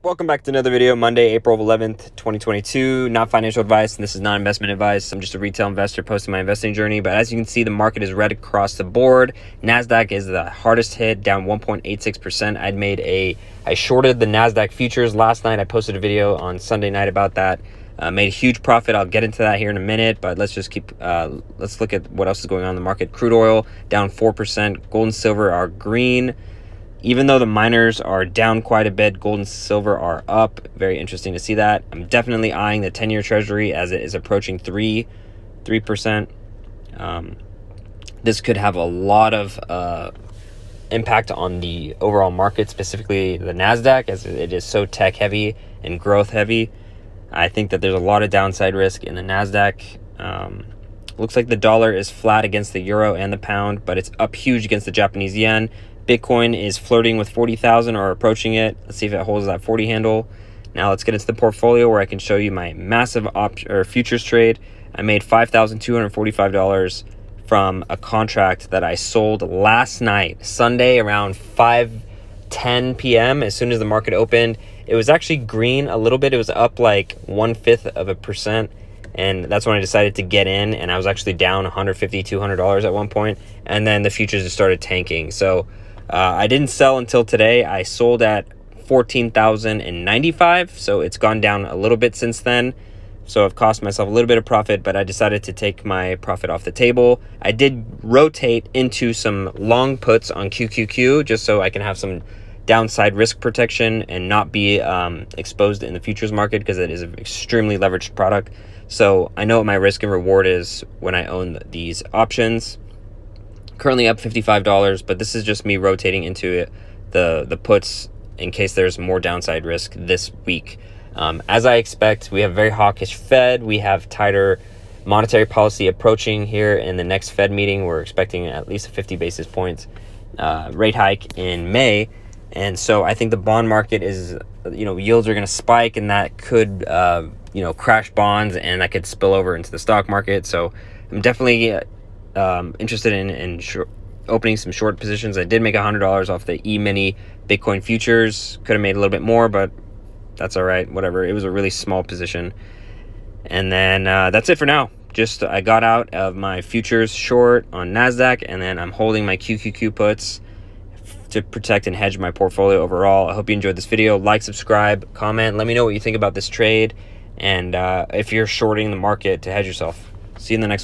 Welcome back to another video. Monday, April 11th, 2022. Not financial advice, and this is not investment advice. I'm just a retail investor posting my investing journey. But as you can see, the market is red across the board. Nasdaq is the hardest hit, down 1.86%. I shorted the Nasdaq futures last night. I posted a video on Sunday night about that. Made a huge profit. I'll get into that here in a minute, but let's look at what else is going on in the market. Crude oil down 4%. Gold and silver are green. Even though the miners are down quite a bit, gold and silver are up. Very interesting to see that. I'm definitely eyeing the 10-year treasury as it is approaching 3%. This could have a lot of impact on the overall market, specifically the Nasdaq, as it is so tech heavy and growth heavy. I think that there's a lot of downside risk in the Nasdaq. Looks like the dollar is flat against the euro and the pound, but it's up huge against the Japanese yen. Bitcoin is flirting with 40,000 or approaching it. Let's see if it holds that 40 handle. Now let's get into the portfolio where I can show you my massive futures trade. I made $5,245 from a contract that I sold last night, Sunday, around 5:10 p.m. As soon as the market opened, it was actually green a little bit. It was up like 1/5%. And that's when I decided to get in, and I was actually down $150, $200 at one point, and then the futures just started tanking. So I didn't sell until today. I sold at 14,095, so it's gone down a little bit since then. So I've cost myself a little bit of profit, but I decided to take my profit off the table. I did rotate into some long puts on QQQ just so I can have some downside risk protection and not be exposed in the futures market, because it is an extremely leveraged product. So I know what my risk and reward is when I own these options. Currently up $55, but this is just me rotating into the puts in case there's more downside risk this week. As I expect, we have a very hawkish Fed. We have tighter monetary policy approaching here in the next Fed meeting. We're expecting at least a 50 basis points rate hike in May. And so I think the bond market is, yields are going to spike, and that could, crash bonds, and that could spill over into the stock market. So I'm definitely interested in opening some short positions. I did make $100 off the E-mini Bitcoin futures. Could have made a little bit more, but that's all right. Whatever. It was a really small position. And then that's it for now. I got out of my futures short on Nasdaq, and then I'm holding my QQQ puts to protect and hedge my portfolio overall. I hope you enjoyed this video. Like, subscribe, comment. Let me know what you think about this trade, and if you're shorting the market to hedge yourself. See you in the next one.